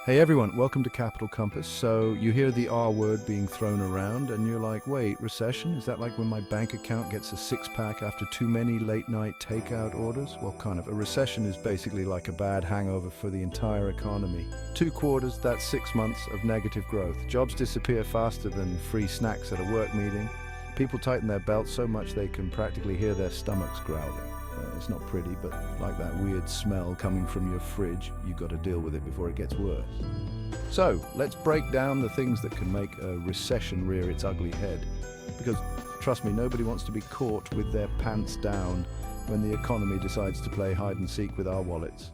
Hey everyone, welcome to Capital Compass. So you hear the R word being thrown around and you're like, wait, recession? Is that like when my bank account gets a six-pack after too many late-night takeout orders? Well, kind of. A recession is basically like a bad hangover for the entire economy. 2 quarters, that's 6 months of negative growth. Jobs disappear faster than free snacks at a work meeting. People tighten their belts so much they can practically hear their stomachs growling. It's not pretty, but like that weird smell coming from your fridge, you got to deal with it before it gets worse. So, let's break down the things that can make a recession rear its ugly head. Because, trust me, nobody wants to be caught with their pants down when the economy decides to play hide and seek with our wallets.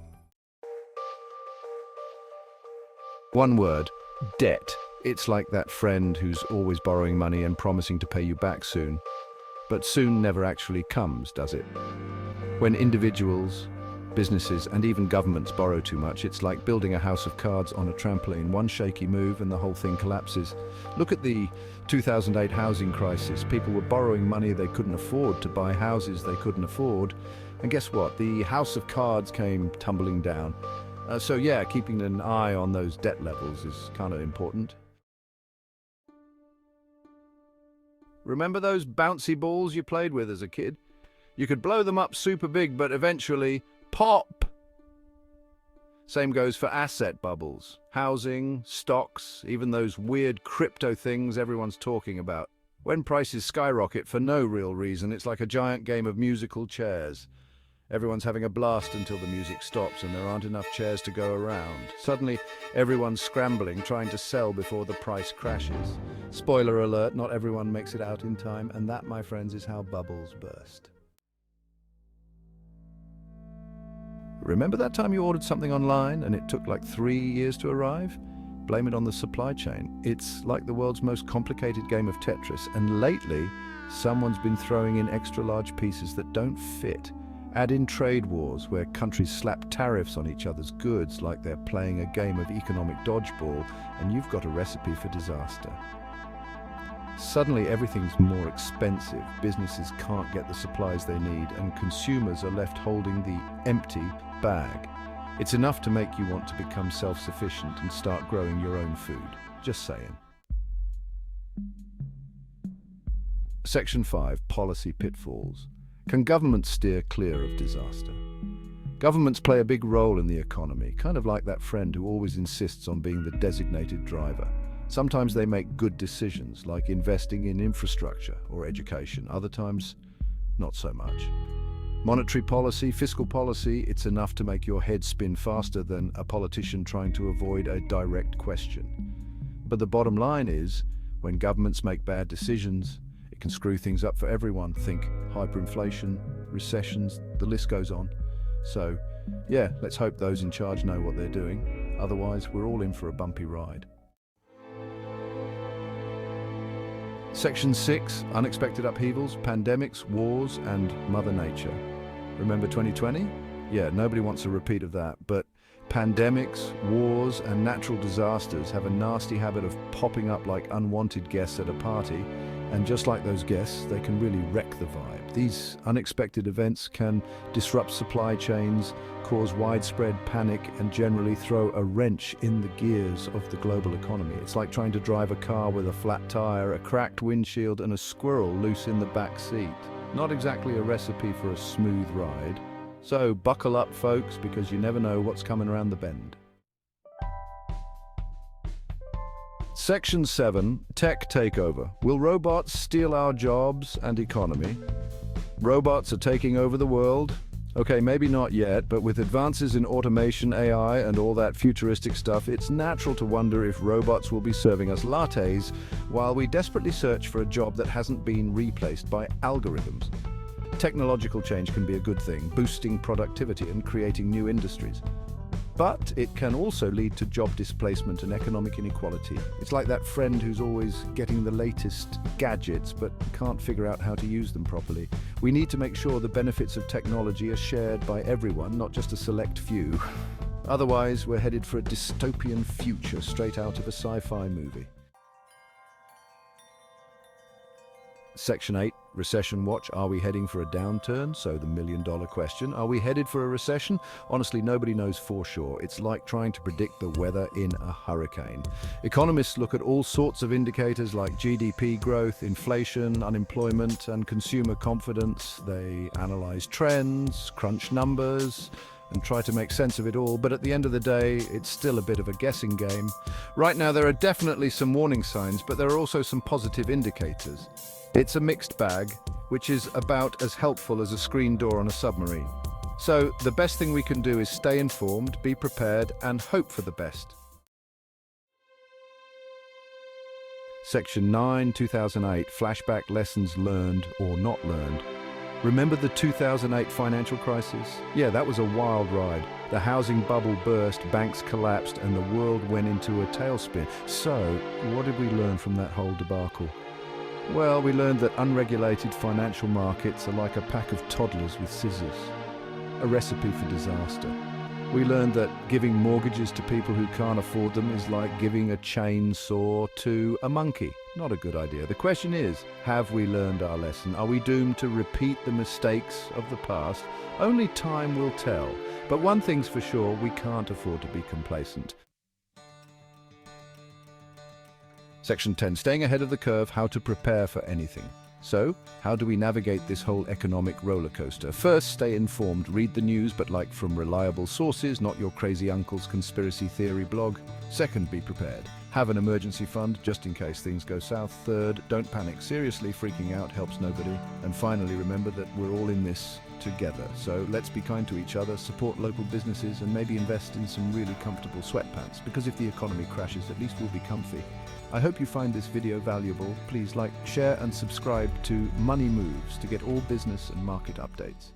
One word: debt. It's like that friend who's always borrowing money and promising to pay you back soon. But soon never actually comes, does it? When individuals, businesses, and even governments borrow too much, it's like building a house of cards on a trampoline. One shaky move and the whole thing collapses. Look at the 2008 housing crisis. People were borrowing money they couldn't afford to buy houses they couldn't afford. And guess what? The house of cards came tumbling down. So yeah, keeping an eye on those debt levels is kind of important. Remember those bouncy balls you played with as a kid? You could blow them up super big, but eventually, pop! Same goes for asset bubbles. Housing, stocks, even those weird crypto things everyone's talking about. When prices skyrocket for no real reason, it's like a giant game of musical chairs. Everyone's having a blast until the music stops and there aren't enough chairs to go around. Suddenly, everyone's scrambling, trying to sell before the price crashes. Spoiler alert, not everyone makes it out in time, and that, my friends, is how bubbles burst. Remember that time you ordered something online and it took like 3 years to arrive? Blame it on the supply chain. It's like the world's most complicated game of Tetris, and lately, someone's been throwing in extra large pieces that don't fit. Add in trade wars where countries slap tariffs on each other's goods like they're playing a game of economic dodgeball, and you've got a recipe for disaster. Suddenly everything's more expensive, businesses can't get the supplies they need, and consumers are left holding the empty bag. It's enough to make you want to become self-sufficient and start growing your own food. Just saying. Section 5. Policy pitfalls. Can governments steer clear of disaster? Governments play a big role in the economy, kind of like that friend who always insists on being the designated driver. Sometimes they make good decisions, like investing in infrastructure or education. Other times, not so much. Monetary policy, fiscal policy, it's enough to make your head spin faster than a politician trying to avoid a direct question. But the bottom line is, when governments make bad decisions, it can screw things up for everyone. Think hyperinflation, recessions, the list goes on. So, yeah, let's hope those in charge know what they're doing. Otherwise, we're all in for a bumpy ride. Section 6. Unexpected upheavals, pandemics, wars, and Mother Nature. Remember 2020? Yeah, nobody wants a repeat of that, but pandemics, wars, and natural disasters have a nasty habit of popping up like unwanted guests at a party, and just like those guests, they can really wreck the vibe. These unexpected events can disrupt supply chains, cause widespread panic, and generally throw a wrench in the gears of the global economy. It's like trying to drive a car with a flat tire, a cracked windshield, and a squirrel loose in the back seat. Not exactly a recipe for a smooth ride. So buckle up, folks, because you never know what's coming around the bend. Section 7. Tech Takeover. Will robots steal our jobs and economy? Robots are taking over the world. Okay, maybe not yet, but with advances in automation, AI, and all that futuristic stuff, it's natural to wonder if robots will be serving us lattes while we desperately search for a job that hasn't been replaced by algorithms. Technological change can be a good thing, boosting productivity and creating new industries. But it can also lead to job displacement and economic inequality. It's like that friend who's always getting the latest gadgets but can't figure out how to use them properly. We need to make sure the benefits of technology are shared by everyone, not just a select few. Otherwise, we're headed for a dystopian future straight out of a sci-fi movie. Section 8, Recession Watch. Are we heading for a downturn? So the million-dollar question. Are we headed for a recession? Honestly, nobody knows for sure. It's like trying to predict the weather in a hurricane. Economists look at all sorts of indicators like GDP growth, inflation, unemployment, and consumer confidence. They analyze trends, crunch numbers, and try to make sense of it all, but at the end of the day, it's still a bit of a guessing game. Right now, there are definitely some warning signs, but there are also some positive indicators. It's a mixed bag, which is about as helpful as a screen door on a submarine. So, the best thing we can do is stay informed, be prepared, and hope for the best. Section 9, 2008, Flashback lessons learned or not learned. Remember the 2008 financial crisis? Yeah, that was a wild ride. The housing bubble burst, banks collapsed, and the world went into a tailspin. So, what did we learn from that whole debacle? Well, we learned that unregulated financial markets are like a pack of toddlers with scissors, a recipe for disaster. We learned that giving mortgages to people who can't afford them is like giving a chainsaw to a monkey. Not a good idea. The question is, have we learned our lesson? Are we doomed to repeat the mistakes of the past? Only time will tell. But one thing's for sure, we can't afford to be complacent. Section 10, staying ahead of the curve, how to prepare for anything. So, how do we navigate this whole economic roller coaster? First, stay informed. Read the news, but like from reliable sources, not your crazy uncle's conspiracy theory blog. Second, be prepared. Have an emergency fund just in case things go south. Third, don't panic. Seriously, freaking out helps nobody. And finally, remember that we're all in this together. So let's be kind to each other, support local businesses, and maybe invest in some really comfortable sweatpants, because if the economy crashes, at least we'll be comfy. I hope you find this video valuable. Please like, share, and subscribe to Money Moves to get all business and market updates.